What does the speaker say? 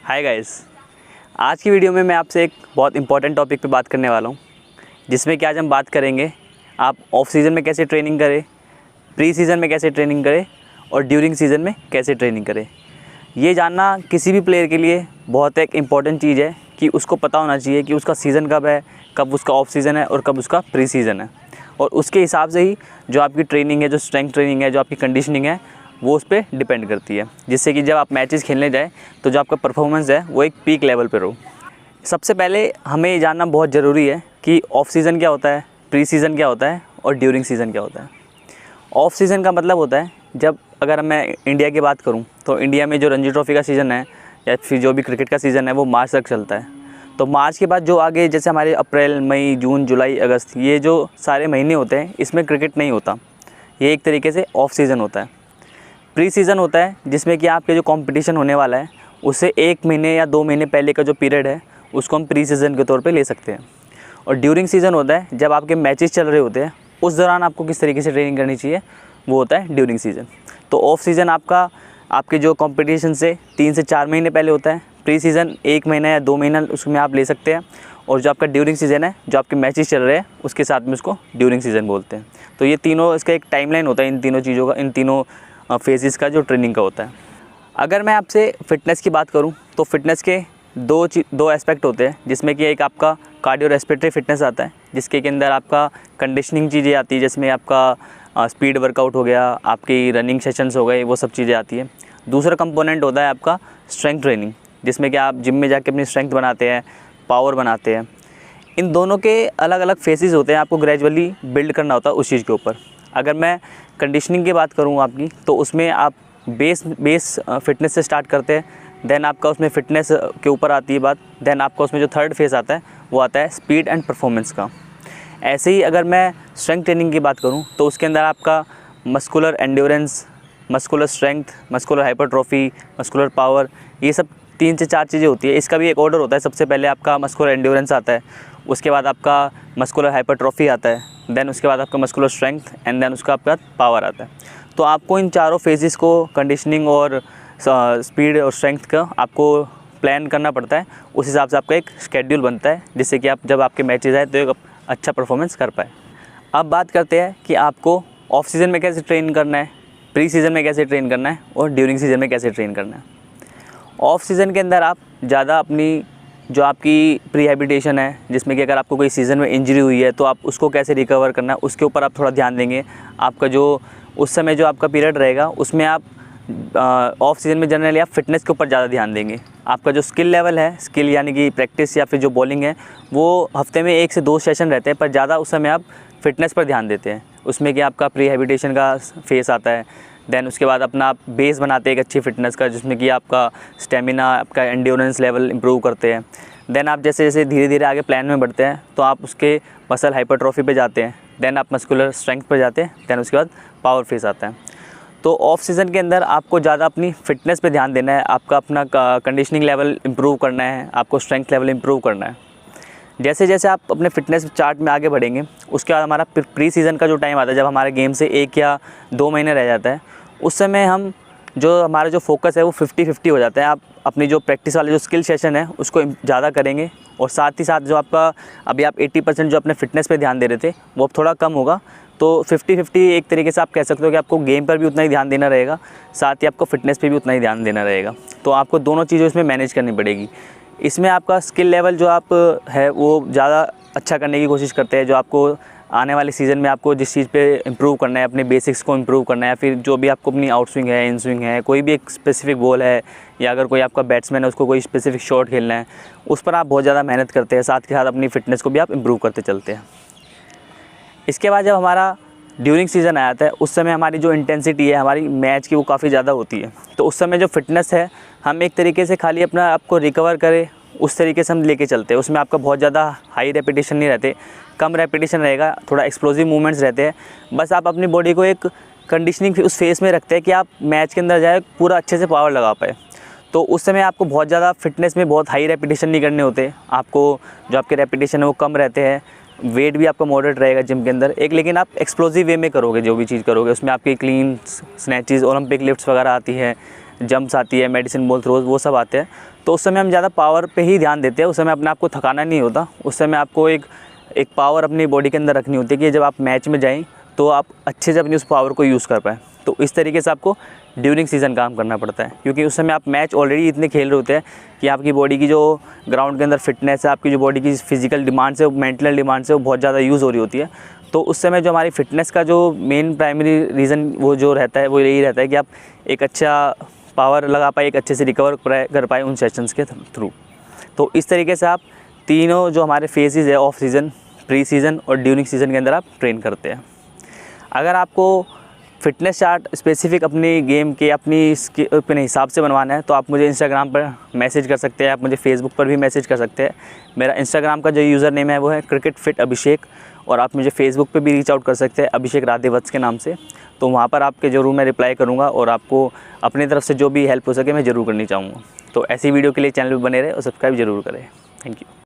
Hi guys, आज की video में मैं आपसे एक बहुत इंपॉर्टेंट टॉपिक पे बात करने वाला हूँ, जिसमें कि आज हम बात करेंगे आप ऑफ सीज़न में कैसे ट्रेनिंग करें, प्री सीज़न में कैसे ट्रेनिंग करें और ड्यूरिंग सीज़न में कैसे ट्रेनिंग करें। ये जानना किसी भी प्लेयर के लिए बहुत एक इम्पॉर्टेंट चीज़ है कि उसको पता होना चाहिए कि उसका सीज़न कब है, कब उसका ऑफ सीज़न है और कब उसका प्री सीज़न है। और उसके हिसाब से ही जो आपकी ट्रेनिंग है, जो स्ट्रेंथ ट्रेनिंग है, जो आपकी कंडीशनिंग है, वो उस पर डिपेंड करती है, जिससे कि जब आप मैचेस खेलने जाएँ तो जो आपका परफॉर्मेंस है वो एक पीक लेवल पर हो। सबसे पहले हमें ये जानना बहुत ज़रूरी है कि ऑफ सीज़न क्या होता है, प्री सीज़न क्या होता है और ड्यूरिंग सीज़न क्या होता है। ऑफ सीज़न का मतलब होता है जब अगर मैं इंडिया की बात करूं तो इंडिया में जो रणजी ट्रॉफ़ी का सीज़न है या फिर जो भी क्रिकेट का सीज़न है वो मार्च तक चलता है। तो मार्च के बाद जो आगे जैसे हमारे अप्रैल, मई, जून, जुलाई, अगस्त, ये जो सारे महीने होते हैं इसमें क्रिकेट नहीं होता। ये एक तरीके से ऑफ सीज़न होता है। प्री सीज़न होता है जिसमें कि आपके जो कंपटीशन होने वाला है उससे 1 महीने या 2 महीने पहले का जो पीरियड है उसको हम प्री सीज़न के तौर पे ले सकते हैं। और ड्यूरिंग सीज़न होता है जब आपके मैचेस चल रहे होते हैं, उस दौरान आपको किस तरीके से ट्रेनिंग करनी चाहिए, वो होता है ड्यूरिंग सीज़न। तो ऑफ सीज़न आपके जो कंपटीशन से 3 से 4 महीने पहले होता है। प्री सीज़न 1 महीना या 2 महीना उसमें आप ले सकते हैं। और जो आपका ड्यूरिंग सीज़न है, जो आपके मैचेस चल रहे हैं, उसके साथ में उसको ड्यूरिंग सीज़न बोलते हैं। तो ये तीनों, इसका एक टाइमलाइन होता है इन तीनों चीज़ों का, इन तीनों फेजेस का जो ट्रेनिंग का होता है। अगर मैं आपसे फ़िटनेस की बात करूं तो फ़िटनेस के दो एस्पेक्ट होते हैं, जिसमें कि एक आपका कार्डियो रेस्पिरेटरी फ़िटनेस आता है, जिसके के अंदर आपका कंडीशनिंग चीज़ें आती है, जिसमें आपका स्पीड वर्कआउट हो गया, आपकी रनिंग सेशंस हो गए, वो सब चीज़ें आती है। दूसरा कंपोनेंट होता है आपका स्ट्रेंथ ट्रेनिंग, जिसमें कि आप जिम में जाके अपनी स्ट्रेंथ बनाते हैं, पावर बनाते हैं। इन दोनों के अलग अलग फेजेस होते हैं, आपको ग्रेजुअली बिल्ड करना होता है उस चीज़ के ऊपर। अगर मैं कंडीशनिंग की बात करूँ आपकी, तो उसमें आप बेस फिटनेस से स्टार्ट करते हैं, देन आपका उसमें फ़िटनेस के ऊपर आती है बात, देन आपका उसमें जो थर्ड फेज़ आता है वो आता है स्पीड एंड परफॉर्मेंस का। ऐसे ही अगर मैं स्ट्रेंथ ट्रेनिंग की बात करूं तो उसके अंदर आपका muscular endurance, muscular strength, muscular hypertrophy, muscular power, ये सब 3 से 4 चीज़ें होती है। इसका भी एक ऑर्डर होता है। सबसे पहले आपका मस्कुलर एंड्योरेंस आता है, उसके बाद आपका मस्कुलर हाइपरट्रॉफी आता है, देन उसके बाद आपका मस्कुलर स्ट्रेंथ एंड देन उसका आपका पावर आता है। तो आपको इन चारों फेजेस को, कंडीशनिंग और स्पीड और स्ट्रेंथ का आपको प्लान करना पड़ता है। उस हिसाब से आपका एक शेड्यूल बनता है, जिससे कि आप जब आपके मैचेस आए तो एक अच्छा परफॉर्मेंस कर पाए। अब बात करते हैं कि आपको ऑफ सीज़न में कैसे ट्रेन करना है, प्री सीज़न में कैसे ट्रेन करना है और ड्यूरिंग सीज़न में कैसे ट्रेन करना है। ऑफ सीज़न के अंदर आप ज़्यादा अपनी जो आपकी प्रीहेबिटेशन है, जिसमें कि अगर आपको कोई सीज़न में इंजरी हुई है तो आप उसको कैसे रिकवर करना है, उसके ऊपर आप थोड़ा ध्यान देंगे। आपका जो उस समय जो आपका पीरियड रहेगा उसमें आप ऑफ सीज़न में जनरली आप फिटनेस के ऊपर ज़्यादा ध्यान देंगे। आपका जो स्किल लेवल है, स्किल यानी कि प्रैक्टिस या फिर जो बॉलिंग है, वो हफ्ते में 1 से 2 सेशन रहते हैं, पर ज़्यादा उस समय आप फिटनेस पर ध्यान देते हैं। उसमें कि आपका प्रीहेबिटेशन का फेस आता है, देन उसके बाद अपना आप बेस बनाते हैं एक अच्छी फिटनेस का, जिसमें कि आपका स्टेमिना, आपका एंड्योरेंस लेवल इंप्रूव करते हैं। देन आप जैसे जैसे धीरे धीरे आगे प्लान में बढ़ते हैं तो आप उसके मसल हाइपरट्रॉफी पे जाते हैं, देन आप मस्कुलर स्ट्रेंथ पर जाते हैं, देन उसके बाद पावर फेस आता है। तो ऑफ सीज़न के अंदर आपको ज़्यादा अपनी फ़िटनेस पे ध्यान देना है, आपका अपना कंडीशनिंग लेवल इंप्रूव करना है, आपको स्ट्रेंथ लेवल इंप्रूव करना है। जैसे जैसे आप अपने फ़िटनेस चार्ट में आगे बढ़ेंगे, उसके बाद हमारा प्री सीज़न का जो टाइम आता है, जब हमारे गेम से 1 या 2 महीने रह जाता है, उस समय हमारा जो फोकस है वो 50-50 हो जाता है। आप अपनी जो प्रैक्टिस वाले जो स्किल सेशन है उसको ज़्यादा करेंगे, और साथ ही साथ जो आपका अभी आप 80% जो अपने फ़िटनेस पे ध्यान दे रहे थे वो अब थोड़ा कम होगा। तो 50-50 एक तरीके से आप कह सकते हो कि आपको गेम पर भी उतना ही ध्यान देना रहेगा, साथ ही आपको फ़िटनेस पे भी उतना ही ध्यान देना रहेगा। तो आपको दोनों चीज़ें इसमें मैनेज करनी पड़ेगी। इसमें आपका स्किल लेवल जो आप है वो ज़्यादा अच्छा करने की कोशिश करते हैं। जो आपको आने वाले सीज़न में आपको जिस चीज़ पे इम्प्रूव करना है, अपने बेसिक्स को इम्प्रूव करना है, फिर जो भी आपको अपनी आउट स्विंग है, इन स्विंग है, कोई भी एक स्पेसिफिक बॉल है, या अगर कोई आपका बैट्समैन है उसको कोई स्पेसिफिक शॉट खेलना है, उस पर आप बहुत ज़्यादा मेहनत करते हैं। साथ के साथ अपनी फ़िटनेस को भी आप इम्प्रूव करते चलते हैं। इसके बाद जब हमारा ड्यूरिंग सीज़न आ जाता है, उस समय हमारी जो इंटेंसिटी है हमारी मैच की वो काफ़ी ज़्यादा होती है। तो उस समय जो फ़िटनेस है, हम एक तरीके से खाली अपना आपको रिकवर करें उस तरीके से हम लेके चलते हैं। उसमें आपका बहुत ज़्यादा हाई रेपिटेशन नहीं रहते, कम रेपिटेशन रहेगा, थोड़ा एक्सप्लोसिव मूवमेंट्स रहते हैं। बस आप अपनी बॉडी को एक कंडीशनिंग उस फेस में रखते हैं कि आप मैच के अंदर जाए पूरा अच्छे से पावर लगा पाए। तो उस समय आपको बहुत ज़्यादा फिटनेस में बहुत हाई रेपिटेशन नहीं करने होते, आपको जो आपके रेपिटेशन है वो कम रहते हैं। वेट भी आपका मॉडरेट रहेगा जिम के अंदर एक, लेकिन आप एक्सप्लोसिव वे में करोगे जो भी चीज़ करोगे। उसमें आपकी क्लीन स्नैचेस, ओलंपिक लिफ्ट्स वगैरह आती है, जंप्स आती है, मेडिसिन बॉल थ्रोज, वो सब आते हैं। तो उस समय हम ज़्यादा पावर पे ही ध्यान देते हैं। उस समय अपने आप को थकाना नहीं होता। उस समय आपको एक पावर अपनी बॉडी के अंदर रखनी होती है कि जब आप मैच में जाएँ तो आप अच्छे से अपनी उस पावर को यूज़ कर पाएँ। तो इस तरीके से आपको ड्यूरिंग सीज़न काम करना पड़ता है, क्योंकि उस समय आप मैच ऑलरेडी इतने खेल रहे होते हैं कि आपकी बॉडी की जो ग्राउंड के अंदर फिटनेस है, आपकी जो बॉडी की फिजिकल डिमांड्स है, मेंटल डिमांड्स है, वो बहुत ज़्यादा यूज़ हो रही होती है। तो उस समय जो हमारी फ़िटनेस का जो मेन प्राइमरी रीज़न वो जो रहता है वो यही रहता है कि आप एक अच्छा पावर लगा पाए, एक अच्छे से रिकवर कर पाए उन सेशंस के थ्रू। तो इस तरीके से आप तीनों जो हमारे फेजेज़ है, ऑफ सीज़न, प्री सीज़न और ड्यूरिंग सीज़न के अंदर आप ट्रेन करते हैं। अगर आपको फ़िटनेस चार्ट स्पेसिफ़िक अपनी गेम के अपने हिसाब से बनवाना है तो आप मुझे इंस्टाग्राम पर मैसेज कर सकते हैं, आप मुझे फेसबुक पर भी मैसेज कर सकते हैं। मेरा इंस्टाग्राम का जो यूज़र नेम है वो है क्रिकेट फिट अभिषेक, और आप मुझे फेसबुक पे भी रीच आउट कर सकते हैं अभिषेक राधेवत्स के नाम से। तो वहाँ पर आपके ज़रूर मैं रिप्लाई करूँगा और आपको अपनी तरफ से जो भी हेल्प हो सके मैं ज़रूर करनी चाहूँगा। तो ऐसी वीडियो के लिए चैनल पर बने रहे और सब्सक्राइब ज़रूर करें। Thank you.